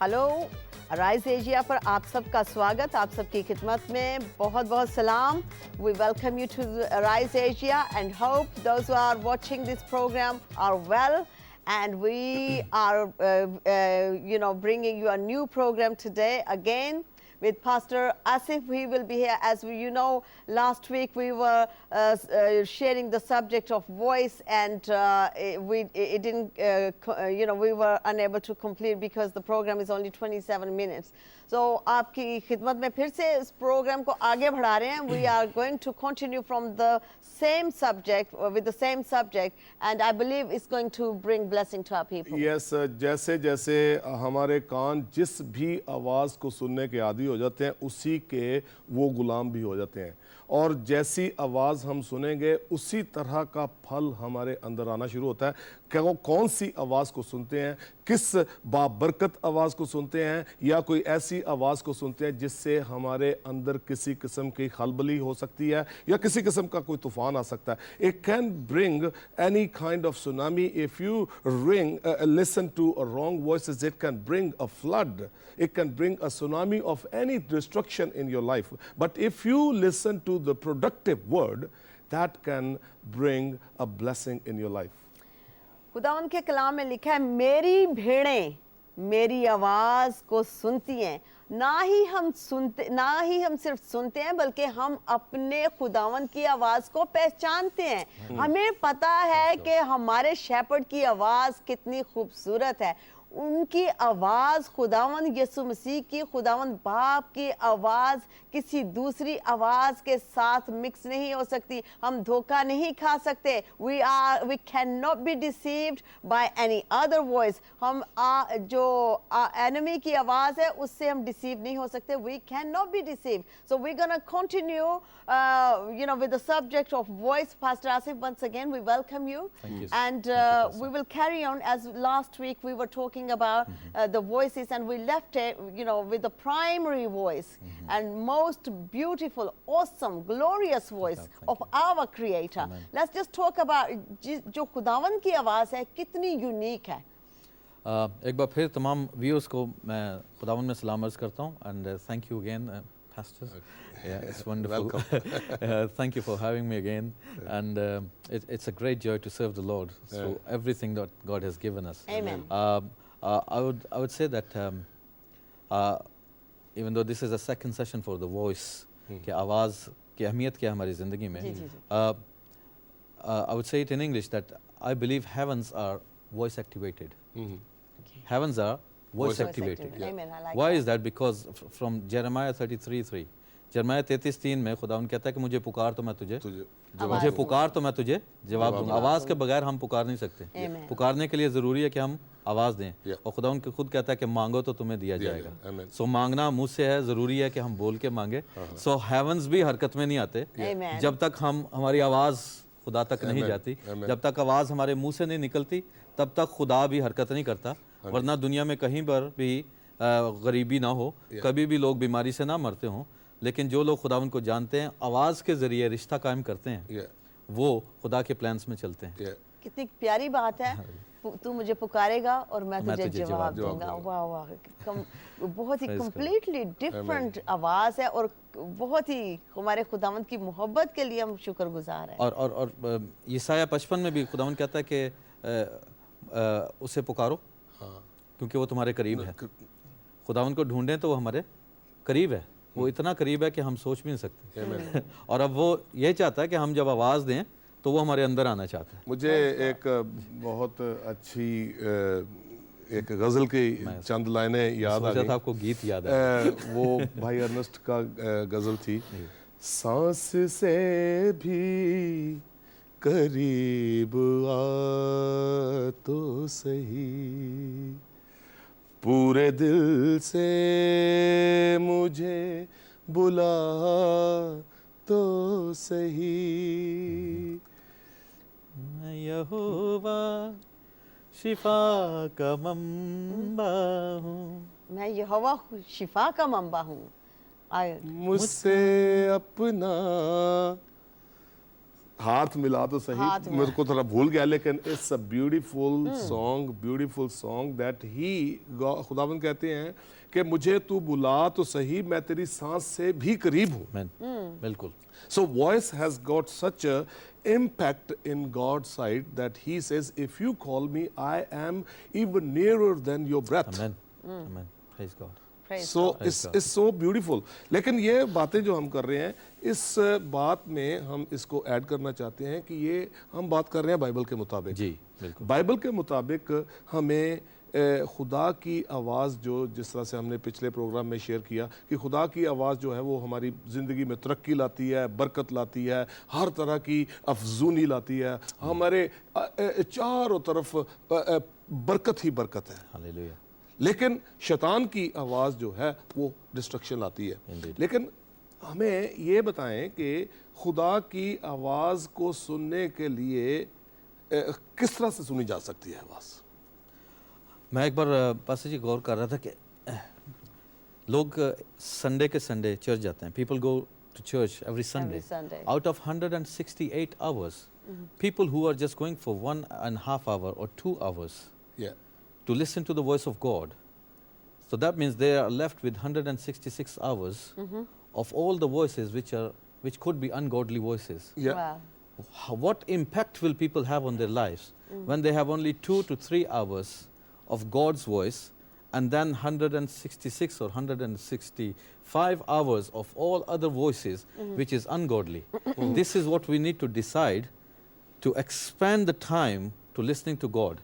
Hello rise Asia पर आप सबका स्वागत, आप सबकी खिदमत में बहुत बहुत सलाम. We welcome you to Rise Asia and hope those who are watching this program are well, and we are bringing you a new program today again with Pastor Asif. We will be here, as you know, last week we were sharing the subject of voice, and we were unable to complete because the program is only 27 minutes. So आपकी खिदमत में फिर से इस programme को आगे बढ़ा रहे हैं. We are going to continue from the same subject, with the same subject, and I believe it's going to bring blessing to our people. Yes, जैसे जैसे हमारे कान जिस भी आवाज़ को सुनने के आदी हो जाते हैं, उसी के वो गुलाम भी हो जाते हैं. और जैसी आवाज़ हम सुनेंगे उसी तरह का फल हमारे अंदर आना शुरू होता है. कौन सी आवाज़ को सुनते हैं, किस बाबरकत आवाज़ को सुनते हैं, या कोई ऐसी आवाज़ को सुनते हैं जिससे हमारे अंदर किसी किस्म की खलबली हो सकती है या किसी किस्म का कोई तूफान आ सकता है. It can bring any kind of tsunami. If you listen to a wrong voices, it can bring a flood. It can bring a tsunami of any destruction in your life. But if you listen to the productive word, that can bring a blessing in your life. खुदावंद के कलाम में लिखा है, मेरी भेड़ें मेरी आवाज़ को सुनती हैं. ना ही हम सिर्फ सुनते हैं, बल्कि हम अपने खुदावंद की आवाज़ को पहचानते हैं. हमें पता है कि हमारे शेपर्ड की आवाज़ कितनी खूबसूरत है. उनकी आवाज़ खुदावंद यीशु मसीह की, खुदावंद बाप की आवाज़ किसी दूसरी आवाज़ के साथ मिक्स नहीं हो सकती. हम धोखा नहीं खा सकते. we cannot be deceived by any other voice. हम जो enemy की आवाज़ है उससे हम deceive नहीं हो सकते. we cannot be deceived. So we're going to continue with the subject of voice. Pastor Asif, once again we welcome you. Thank you. And we will carry on, as last week we were talking about the voices, and we left it with the primary voice and most beautiful, awesome, glorious voice of our Creator. Amen. Let's just talk about जो खुदावन की आवाज़ है कितनी unique है. एक बार फिर तमाम व्यूअर्स को मैं खुदावन में सलाम अर्ज़ करता हूँ. And thank you again, pastors. Yeah, it's wonderful. Thank you for having me again. And it's a great joy to serve the Lord through everything that God has given us. Amen. I would say that even though this is a second session for the voice, कि आवाज़ की अहमियत क्या है हमारी ज़िंदगी में, I would say it in English that I believe heavens are voice activated. Heavens are voice activated. Amen. I like Why that. is that? Because from Jeremiah 33:3, Jeremiah 33:3 में खुदावन कहता है कि मुझे पुकार तो मैं तुझे जवाब दूंगा. आवाज़ के बगैर हम पुकार नहीं सकते. पुकारने के लिए ज़रूरी है कि हम आवाज़ दें. और खुदावन खुद कहता है कि मांगो तो तुम्हें दिया जाएगा. सो मांगना मुझ से है, ज़रूरी है कि हम बोल के मांगे. सो हेवंस भी हरकत में नहीं आते जब तक हमारी आवाज़ खुदा तक नहीं जाती. जब तक आवाज़ हमारे मुंह से नहीं निकलती तब तक खुदा भी हरकत नहीं करता. वरना दुनिया में कहीं पर भी गरीबी ना हो, कभी भी लोग बीमारी से ना मरते हों, लेकिन जो लोग खुदा उनको जानते हैं, आवाज़ के ज़रिए रिश्ता कायम करते हैं, वो खुदा के प्लान्स में चलते हैं. कितनी प्यारी बात है. तू मुझे पुकारेगा और मैं तुझे जवाब दूंगा. वाह वाह, बहुत ही कंप्लीटली डिफरेंट आवाज़ है और बहुत ही हमारे खुदावंद की मोहब्बत के लिए हम शुक्रगुजार हैं. और यशायाह 55 में भी खुदावंद कहता है कि उसे पुकारो क्योंकि वो तुम्हारे करीब है. खुदावंद को ढूंढें तो वो हमारे करीब है. वो इतना करीब है कि हम सोच भी नहीं सकते. और अब वो ये चाहता है कि हम जब आवाज़ दें तो वो हमारे अंदर आना चाहता है. मुझे एक बहुत अच्छी एक गज़ल की चंद लाइनें याद आ गई. आपको गीत याद है? वो भाई अर्नेस्ट का गज़ल थी. सांस से भी करीब आ तो सही, पूरे दिल से मुझे बुला तो सही. मैं यहोवा शिफा का मंबा हूँ. मैं यहोवा शिफा का मंबा हूँ. मुझसे अपना हाथ मिला तो सही, हाथ मेरे को थोड़ा भूल गया, लेकिन it's a beautiful song that he, खुदावंद कहते हैं कि मुझे तू बुला तो सही, मैं तेरी सांस से भी करीब हूँ। बिल्कुल। So voice has got such a impact in God's sight that he says, if you call me, I am even nearer than your breath. Amen. Amen. Praise God. Praise So God. it's so beautiful. लेकिन ये बातें जो हम कर रहे हैं, इस बात में हम इसको ऐड करना चाहते हैं कि ये हम बात कर रहे हैं बाइबल के मुताबिक। जी बिल्कुल। बाइबल के मुताबिक हमें खुदा की आवाज़, जो जिस तरह से हमने पिछले प्रोग्राम में शेयर किया कि खुदा की आवाज़ जो है वो हमारी ज़िंदगी में तरक्की लाती है, बरकत लाती है, हर तरह की अफजूनी लाती है, हमारे चारों तरफ बरकत ही बरकत है। हालेलुया। लेकिन शैतान की आवाज़ जो है वो डिस्ट्रक्शन लाती है। Indeed. लेकिन हमें ये बताएं कि खुदा की आवाज़ को सुनने के लिए किस तरह से सुनी जा सकती है आवाज़? मैं एक बार पास्टर जी गौर कर रहा था कि लोग संडे के संडे चर्च जाते हैं. People go to church every Sunday. Out of 168 hours, people who are just going for 1.5 hours or 2 hours to listen to the voice of God. So that means they are left with 166 hours of all the voices which could be ungodly voices. Wow. What impact will people have on their lives when they have only 2 to 3 hours of God's voice, and then 166 or 165 hours of all other voices which is ungodly? This is what we need to decide, to expand the time to listening to God,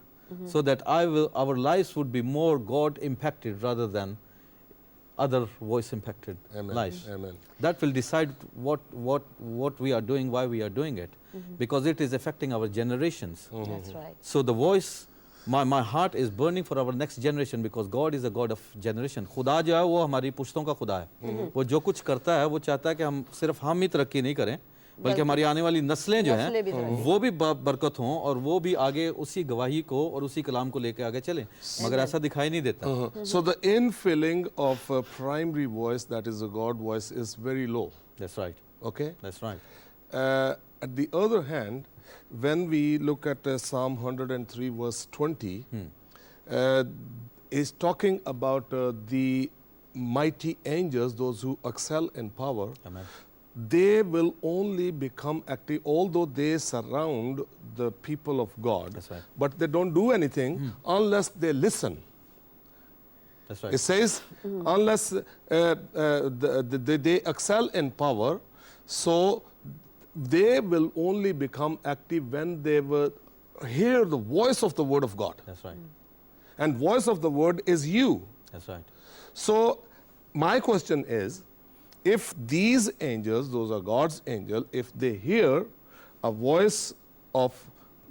so that our lives would be more God impacted rather than other voice impacted lives. Amen. That will decide what we are doing, why we are doing it, because it is affecting our generations. That's right. So the voice, my heart is burning for our next generation, because God is a God of generation. खुदा जो है वो हमारी पुश्तों का खुदा है. वो जो कुछ करता है वो चाहता है कि हम सिर्फ हम ही तरक्की नहीं करें, बल्कि हमारी आने वाली नस्लें जो हैं वो भी बरकत हों और वो भी आगे उसी गवाही को और उसी कलाम को लेकर आगे चलें, मगर ऐसा दिखाई नहीं देता. So the infilling of a primary voice, that is a God voice, is very low. That's right. Okay? That's right. At the other hand, when we look at Psalm 103 verse 20, is talking about the mighty angels, those who excel in power. Amen. They will only become active, although they surround the people of God. That's right. But they don't do anything unless they listen. That's right. It says, unless they excel in power, so they will only become active when they will hear the voice of the word of God. That's right. And voice of the word is you. That's right. So my question is, if these angels, those are God's angels, if they hear a voice of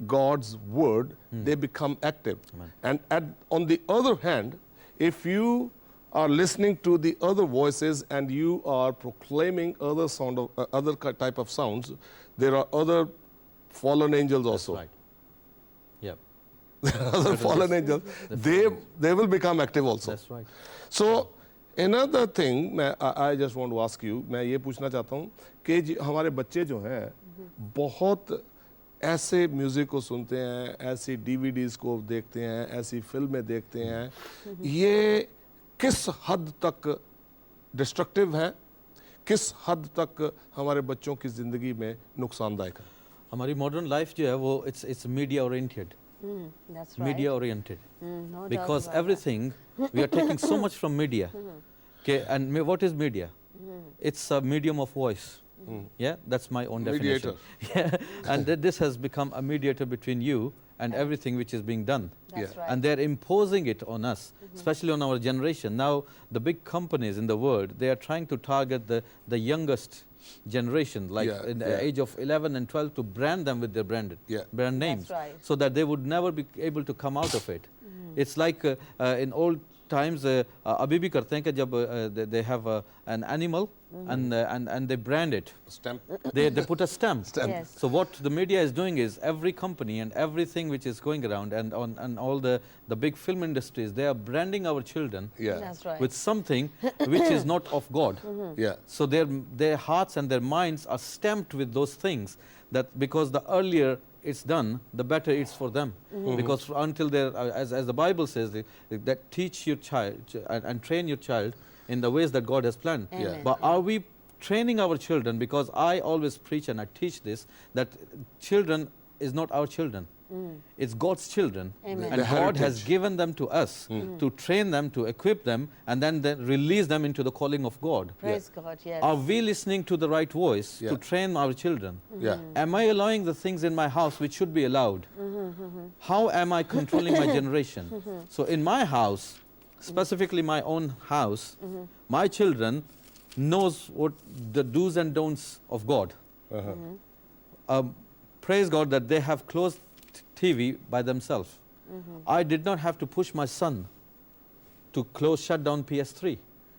God's word, they become active. Amen. And on the other hand, if you are listening to the other voices and you are proclaiming other type of sounds, there are other fallen angels also. That's right. Yep. There are other fallen angels. They will become active also. That's right. So another thing, I just want to ask you, मैं ये पूछना चाहता हूँ कि हमारे बच्चे जो हैं बहुत ऐसे म्यूज़िक को सुनते हैं, ऐसी DVDs को देखते हैं, ऐसी फिल्में देखते हैं, ये किस हद तक डिस्ट्रक्टिव है, किस हद तक हमारे बच्चों की ज़िंदगी में नुकसानदायक है? हमारी मॉडर्न लाइफ जो है वो it's media oriented. That's right. Media oriented. No doubt Because about everything, we are taking so much from media. Okay, and what is media? It's a medium of voice. Yeah, that's my own definition. Yeah, and this has become a mediator between you and everything which is being done. That's right. And they're imposing it on us, especially on our generation. Now, the big companies in the world, they are trying to target the youngest generation, like in the age of 11 and 12, to brand them with their brand names, That's right. so that they would never be able to come out of it. It's like in old times, अभी भी करते हैं कि जब they have an animal and they brand it. Stamp. They put a stamp. Yes. So what the media is doing is, every company and everything which is going around and all the big film industries, they are branding our children That's right. with something which is not of God. Yeah. So their hearts and their minds are stamped with those things, that because the earlier it's done, the better it's for them. Because until they're, as the Bible says, that teach your child and train your child in the ways that God has planned. Amen. But are we training our children? Because I always preach and I teach this, that children is not our children. It's God's children. Amen. And The God has heritage. given them to us to train them, to equip them, and then release them into the calling of God. Praise God, yes. Are we listening to the right voice Yeah. to train our children? Yeah. Am I allowing the things in my house which should be allowed? How am I controlling my generation? So in my house, specifically my own house, my children knows what the do's and don'ts of God. Praise God that they have closed TV by themselves. I did not have to push my son to shut down PS3.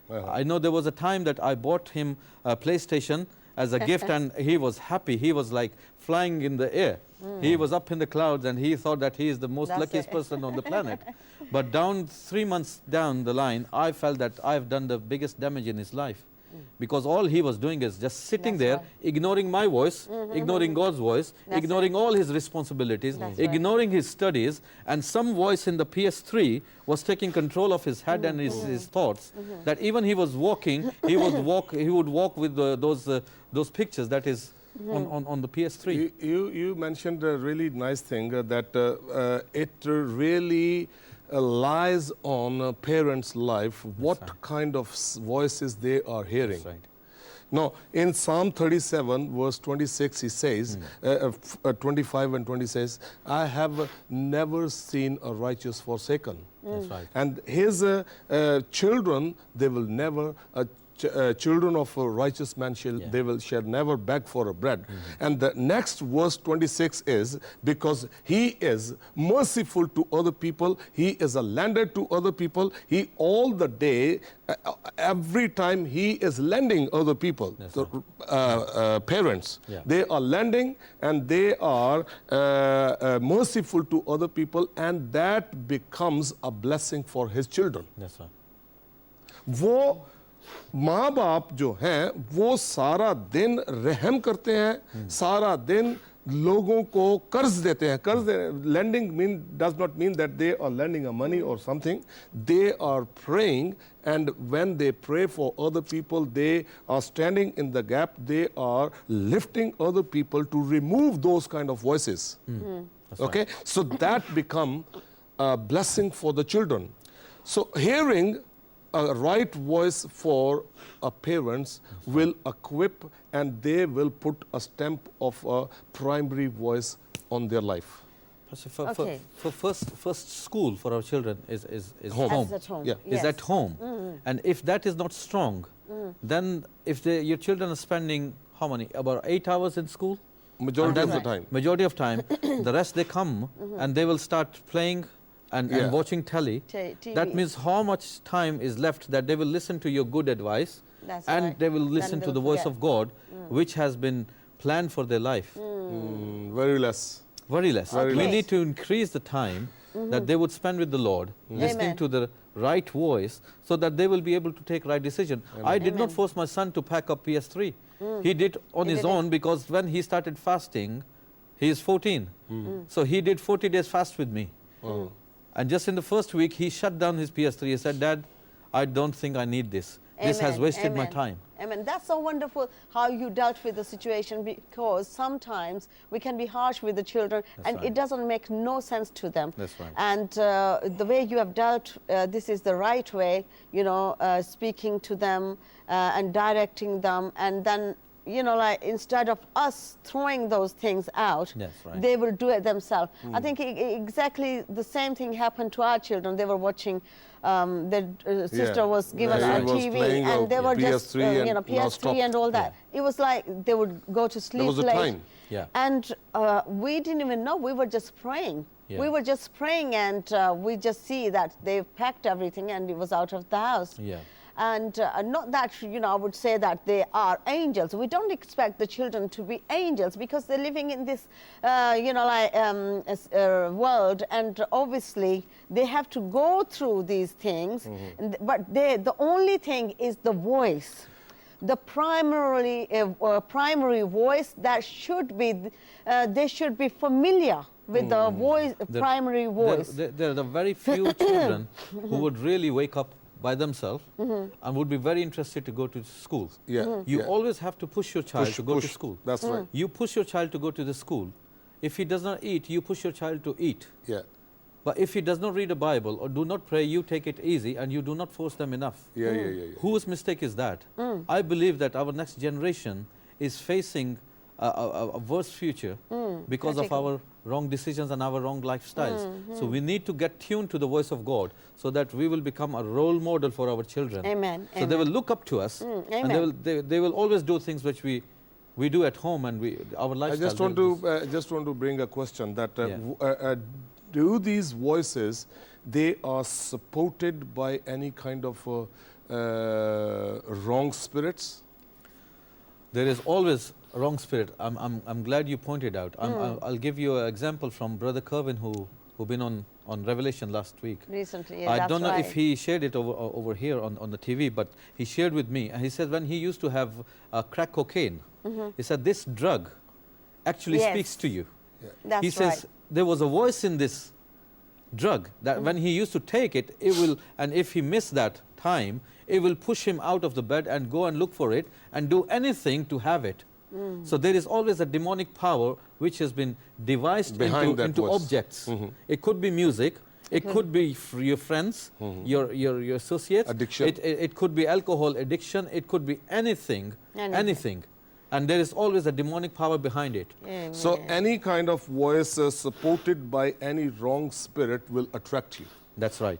I know there was a time that I bought him a PlayStation as a gift and he was happy. He was like flying in the air. He was up in the clouds and he thought that he is the most That's luckiest it. person on the planet. But 3 months down the line, I felt that I've done the biggest damage in his life. Because all he was doing is just sitting That's there, right. ignoring my voice, ignoring God's voice, That's ignoring all his responsibilities, That's right. ignoring his studies, and some voice in the PS3 was taking control of his head and his thoughts. That even he was walking, he would walk with those pictures that is on the PS3. You mentioned a really nice thing that it really lies on a parent's life, what kind of voices they are hearing. That's right. Now, in Psalm 37, verse 26, he says, 25 and 20 says, I have never seen a righteous forsaken. That's right. And his children, they will never, children of a righteous man shall never beg for a bread. And the next verse 26 is, because he is merciful to other people, he is a lender to other people, he all the day, every time he is lending other people. That's So, parents, Yeah. they are lending and they are merciful to other people, and that becomes a blessing for his children. That's right. वो माँ बाप जो हैं वो सारा दिन रहम करते हैं, सारा दिन लोगों को कर्ज देते हैं. कर्ज lending does not mean that they are lending a money or something. They are praying, and when they pray for other people, they are standing in the gap. They are lifting other people to remove those kind of voices. That's Okay, so that become a blessing for the children. So hearing a right voice for parents will equip, and they will put a stamp of a primary voice on their life. So Okay. for first school for our children is Home. home. As at home. Yeah. Is Yes. at home. And if that is not strong, then if your children are spending how many? About 8 hours in school? Majority of the Right. time. Majority of time, the rest they come and they will start playing and Yeah. watching telly. TV. That means how much time is left that they will listen to your good advice That's and right. they will Then listen to they'll the voice forget. of God, which has been planned for their life. Very less. Very less. Very We less. need to increase the time that they would spend with the Lord, listening Amen. to the right voice, so that they will be able to take right decision. I did not Amen. force my son to pack up PS3. He did on He his did it. own, because when he started fasting, he is 14. So he did 40 days fast with me. And just in the first week, he shut down his PS3. He said, Dad, I don't think I need this. This has Amen, wasted my amen, time. Amen. That's so wonderful how you dealt with the situation, because sometimes we can be harsh with the children and right. it doesn't make no sense to them. That's right. And the way you have dealt, this is the right way, you know, speaking to them and directing them, and then, you know, like instead of us throwing those things out, That's right. they will do it themselves. I think exactly the same thing happened to our children. They were watching, their sister Yeah. was given Yeah, a he was TV, playing a and they were just, PS3 you know, and now stopped. PS3 and all that. It was like they would go to sleep was a late. time. Yeah. And we didn't even know. We were just praying. Yeah. We were just praying, and we just see that they packed everything and it was out of the house. Yeah. And not that, you know, I would say that they are angels. We don't expect the children to be angels, because they're living in this, you know, like world, and obviously they have to go through these things. But the only thing is the voice. the primary voice that should be, they should be familiar with the voice, primary voice. There are very few children who would really wake up by themselves and would be very interested to go to school. You always have to push your child to go to school. That's right. You push your child to go to the school. If he does not eat, you push your child to eat. But if he does not read a Bible or do not pray, you take it easy and you do not force them enough. Whose mistake is that? I believe that our next generation is facing a worse future because of our wrong decisions and our wrong lifestyles. So we need to get tuned to the voice of God so that we will become a role model for our children. Amen. So they will look up to us and they will always do things which we do at home and our lifestyle. I just want to bring a question that do these voices, they are supported by any kind of wrong spirits? There is always a wrong spirit. I'm glad you pointed out. I'll give you an example from Brother Kerwin who been on Revelation last week. Recently, I don't know if he shared it over here on the TV, but he shared with me. And he said when he used to have crack cocaine, he said this drug actually speaks to you. That's he says there was a voice in this drug that when he used to take it, it will, and if he missed that time, it will push him out of the bed and go and look for it and do anything to have it. So there is always a demonic power which has been devised into objects. It could be music, it could be your friends, your associates. Addiction. It could be alcohol addiction, it could be anything. And there is always a demonic power behind it. Amen. So any kind of voice supported by any wrong spirit will attract you. That's right.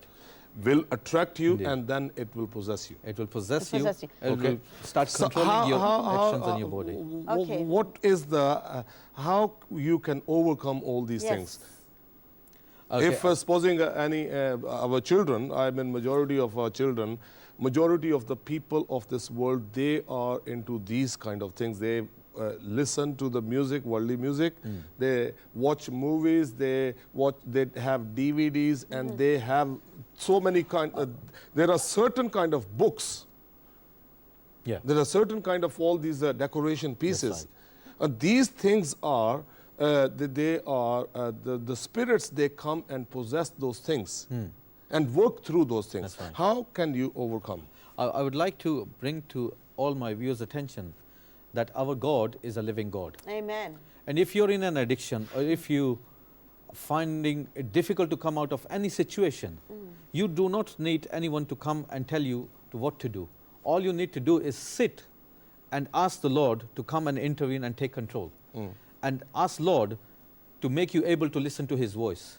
Will attract you and then it will possess you. It will possess you. Possess you. It will start controlling your actions and your body. What is the, how you can overcome all these things? If supposing our children, I mean majority of our children, majority of the people of this world, they are into these kind of things. They listen to the music, worldly music. They watch movies. They have DVDs, and they have so many there are certain kind of books. There are certain kind of all these decoration pieces. These things are the spirits. They come and possess those things and work through those things. How can you overcome? I would like to bring to all my viewers' attention that our God is a living God. Amen. And if you're in an addiction or if you are finding it difficult to come out of any situation, you do not need anyone to come and tell you what to do. All you need to do is sit and ask the Lord to come and intervene and take control. And ask Lord to make you able to listen to His voice.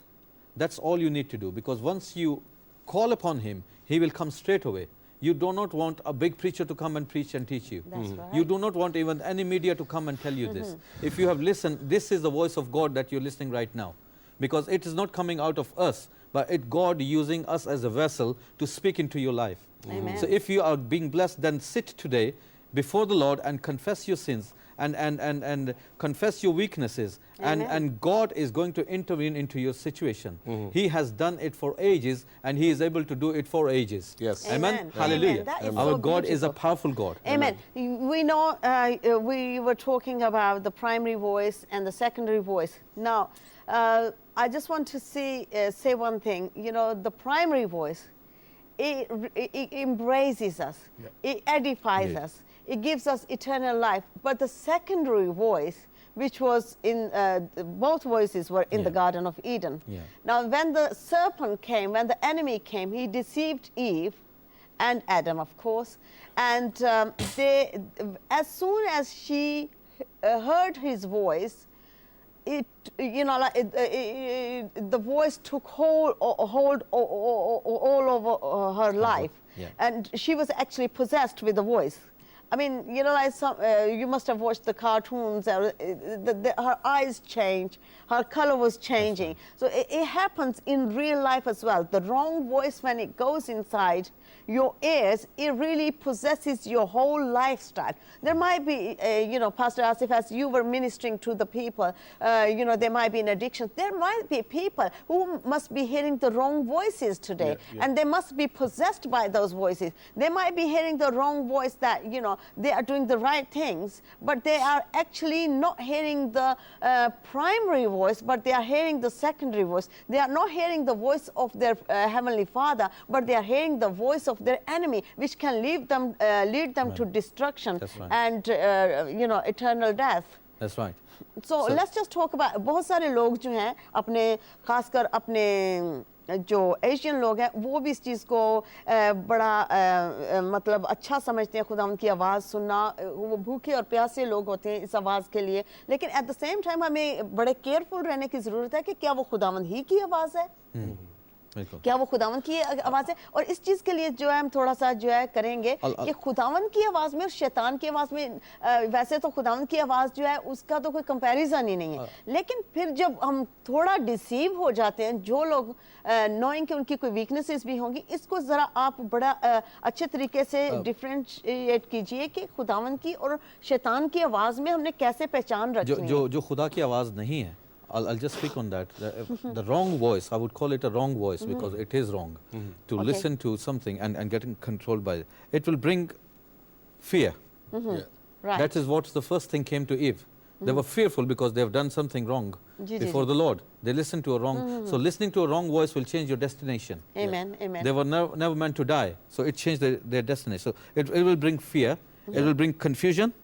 That's all you need to do, because once you call upon Him, He will come straight away. You do not want a big preacher to come and preach and teach you. That's right. You do not want even any media to come and tell you this. If you have listened, this is the voice of God that you're listening right now. Because it is not coming out of us, but it God using us as a vessel to speak into your life. Amen. So if you are being blessed, then sit today before the Lord and confess your sins and confess your weaknesses. And God is going to intervene into your situation. He has done it for ages, and He is able to do it for ages. Yes. Amen. Hallelujah. Our so God is a beautiful. powerful God. Amen. We know we were talking about the primary voice and the secondary voice. Now, I just want to say one thing. You know, the primary voice, it embraces us. It edifies us. It gives us eternal life. But the secondary voice, which was in, both voices were in the Garden of Eden. Now, when the serpent came, when the enemy came, he deceived Eve and Adam, of course. And as soon as she heard his voice, the voice took hold all over her life. And she was actually possessed with the voice. I mean, you know, like you must have watched the cartoons. Her eyes changed. Her color was changing. So it happens in real life as well. The wrong voice, when it goes inside your ears, it really possesses your whole lifestyle. There might be, Pastor Asif, as you were ministering to the people, there might be an addiction. There might be people who must be hearing the wrong voices today, and they must be possessed by those voices. They might be hearing the wrong voice that, they are doing the right things, but they are actually not hearing the primary voice, but they are hearing the secondary voice. They are not hearing the voice of their Heavenly Father, but they are hearing the voice of their enemy, which can lead them to destruction. That's right. And eternal death. That's right. So let's just talk about, बहुत सारे लोग जो हैं अपने खासकर अपने जो Asian लोग हैं वो भी इस चीज़ को बड़ा मतलब अच्छा समझते हैं, खुदा उनकी आवाज़ सुनना, वो भूखे और प्यासे लोग होते हैं इस आवाज़ के लिए, लेकिन एट द सेम टाइम हमें बड़े केयरफुल रहने की ज़रूरत है कि क्या वो खुदावंद ही की आवाज़ है, क्या वो खुदावंद की आवाज़ है। और इस चीज़ के लिए जो है हम थोड़ा सा जो है करेंगे कि खुदावंद की आवाज़ में और शैतान की आवाज़ में वैसे तो खुदावंद की आवाज़ जो है उसका तो कोई कंपैरिजन ही नहीं है, लेकिन फिर जब हम थोड़ा डिसीव हो जाते हैं, जो लोग नोइंग कि उनकी कोई वीकनेसेस भी होंगी, इसको ज़रा आप बड़ा अच्छे तरीके से डिफरेंशिएट कीजिए कि खुदावंद की और शैतान की आवाज़ में हमने कैसे पहचान रखनी है। जो खुदा की आवाज़ नहीं है, I'll just speak on that. The wrong voice, I would call it a wrong voice because it is wrong to listen to something and getting controlled by it. It will bring fear. Right. That is what the first thing came to Eve. They were fearful because they have done something wrong before the Lord. They listened to a wrong. So listening to a wrong voice will change your destination. Amen. Amen. They were never meant to die. So it changed their destiny. So it will bring fear. It will bring confusion.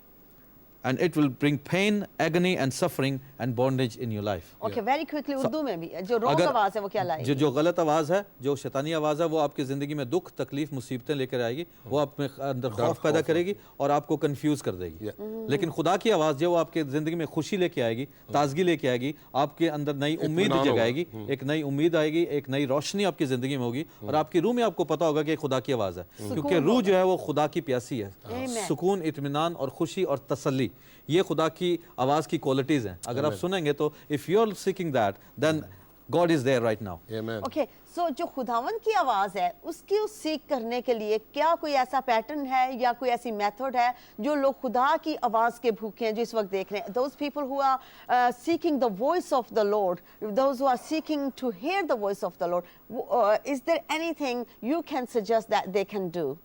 And it will bring pain, agony and suffering and bondage in your life. Okay, very quickly Urdu में भी जो wrong आवाज़ है वो क्या लाएगी? जो गलत आवाज़ है, जो शैतानी आवाज़ है, वो आपकी ज़िंदगी में दुख, तकलीफ, मुसीबतें लेकर आएगी, वो आप में अंदर खौफ पैदा करेगी और आपको कंफ्यूज कर देगी। लेकिन खुदा की आवाज़ जो आपके ज़िंदगी में खुशी लेके आएगी, ताजगी लेके आएगी, आपके अंदर नई उम्मीद जगाएगी, एक नई उम्मीद आएगी, एक नई रोशनी आपकी ज़िंदगी में होगी और आपकी रूह में आपको पता होगा कि खुदा की आवाज़ है, क्योंकि रूह जो है वो खुदा की प्यासी है, सुकून, इत्मीनान और खुशी और तसल्ली, ये खुदा की आवाज़ की क्वालिटीज़ हैं। अगर आप सुनेंगे तो if you are seeking that then God is there right now. Okay, so जो खुदावन की आवाज़ है उसकी उस सीख करने के लिए क्या कोई ऐसा पैटर्न है या कोई ऐसी मेथड है जो लोग खुदा की आवाज़ के भूखे हैं जो इस वक्त देख रहे हैं, those people who are seeking the voice of the lord, those who are seeking to hear the voice of the lord, is there anything you can suggest that they can do?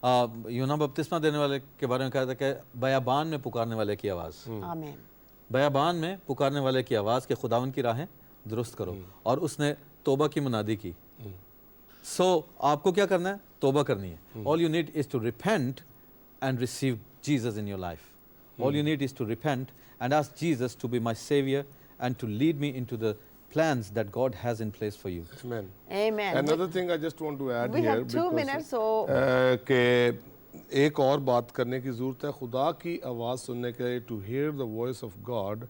यूना बपतिस्मा देने वाले के बारे में कहा था कि बयाबान में पुकारने वाले की आवाज़, आमीन, बयाबान में पुकारने वाले की आवाज़ के खुदावन की राहें दुरुस्त करो, और उसने तौबा की मुनादी की। सो आपको क्या करना है? तौबा करनी है। All you need is to repent and receive Jesus in your life. All you need is to repent and ask Jesus to be my savior and to lead me into the plans that God has in place for you. Amen. Amen. Another thing I just want to add We here, have 2 minutes, so कि एक और बात करने की ज़रूरत है। खुदा की आवाज़ सुनने के लिए, to hear the voice of God,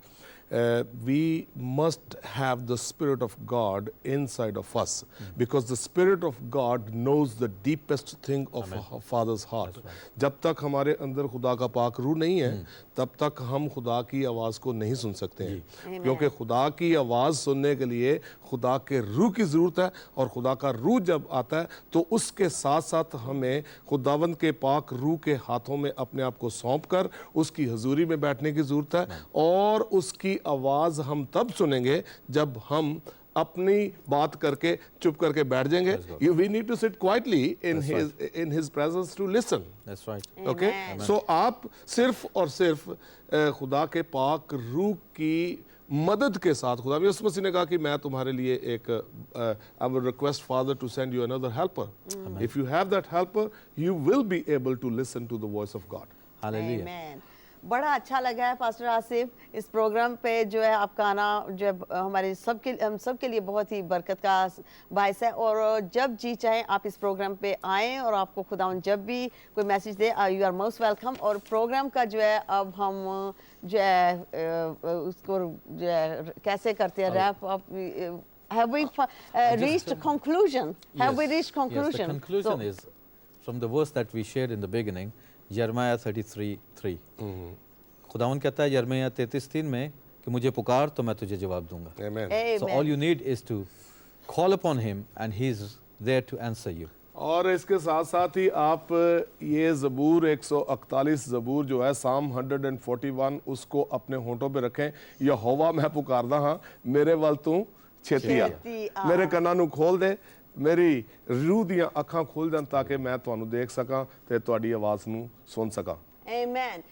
we must have the Spirit of God inside of us, because the Spirit of God knows the deepest thing of a father's heart. जब तक हमारे अंदर खुदा का पाक रूह नहीं है तब तक हम खुदा की आवाज़ को नहीं सुन सकते हैं, क्योंकि खुदा की आवाज़ सुनने के लिए खुदा के रूह की ज़रूरत है, और खुदा का रूह जब आता है तो उसके साथ साथ हमें खुदावंद के पाक रूह के हाथों में अपने आप को सौंप कर उसकी हजूरी में बैठने की ज़रूरत है। और उसकी आवाज़ हम तब सुनेंगे जब हम अपनी बात करके चुप करके बैठ जाएंगे। We need to sit quietly in his presence to listen. That's right. Okay? So आप सिर्फ और सिर्फ खुदा के पाक रूह की मदद के साथ, खुदा यीशु मसीह ने कहा कि मैं तुम्हारे लिए एक I will request Father to send you another helper. If you have that helper, you will be able to listen to the voice of God. Hallelujah. Amen. बड़ा अच्छा लगा है पास्टर आसिफ, इस प्रोग्राम पे जो है आपका आना जो है हमारे हम सब के लिए बहुत ही बरकत का बायस है, और जब जी चाहे आप इस प्रोग्राम पे आएँ और आपको खुदावन जब भी कोई मैसेज दे, यू आर मोस्ट वेलकम। और प्रोग्राम का जो है अब हम जो है उसको जो है कैसे करते हैं, wrap up, have we reached conclusion? Have we reached conclusion? Yes, the conclusion is from the verse that we shared in the beginning, Jeremiah 33:3. खुदावन कहता है यिर्मयाह 33:3 में कि मुझे पुकार तो मैं तुझे जवाब दूंगा। Amen. So all you need is to call upon him and he is there to answer you. और इसके साथ साथ ही आप ये ज़बूर 141 ज़बूर जो है साम 141 उसको अपने होंठों पे रखें। यहोवा मैं पुकारदा हाँ, मेरे वल तू छेती आ, मेरे कन्नां नूं खोल दे, ਮੇਰੀ ਰੂਹ ਦੀਆਂ ਅੱਖਾਂ ਖੁੱਲ ਜਾਣ ਤਾਂ ਕਿ ਮੈਂ ਤੁਹਾਨੂੰ ਦੇਖ ਸਕਾਂ ਤੇ ਤੁਹਾਡੀ ਆਵਾਜ਼ ਨੂੰ ਸੁਣ ਸਕਾਂ। Amen.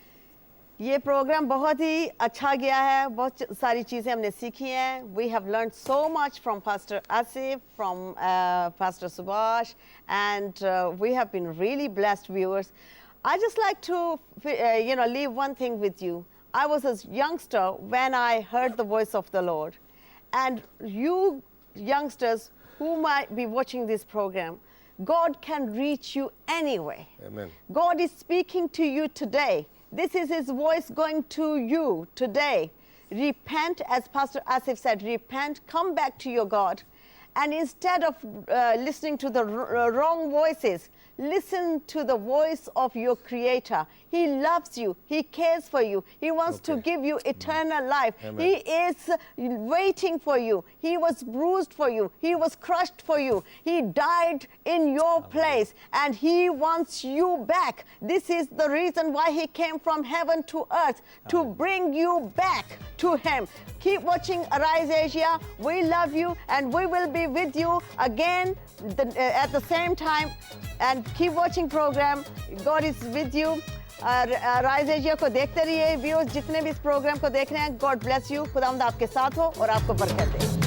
ये प्रोग्राम बहुत ही अच्छा गया है, बहुत सारी चीज़ें हमने सीखी हैं. We have learned so much from Pastor Asif, from Pastor Subhash, and we have been really blessed viewers. I just like to, leave one thing with you. I was a youngster when I heard the voice of the Lord. And you youngsters who might be watching this program, God can reach you anyway. Amen. God is speaking to you today. This is His voice going to you today. Repent, as Pastor Asif said, repent, come back to your God. And instead of listening to the wrong voices, listen to the voice of your Creator. He loves you. He cares for you. He wants to give you eternal life. Amen. He is waiting for you. He was bruised for you. He was crushed for you. He died in your place, and He wants you back. This is the reason why He came from heaven to earth, to bring you back to Him. Keep watching Arise Asia. We love you, and we will be with you again at the same time. And keep watching program. God is with you. Rise Asia को देखते रहिए. Viewers जितने भी इस programme को देख रहे हैं, गॉड ब्लेस यू. खुदावंद आपके साथ हो और आपको बरकत दे.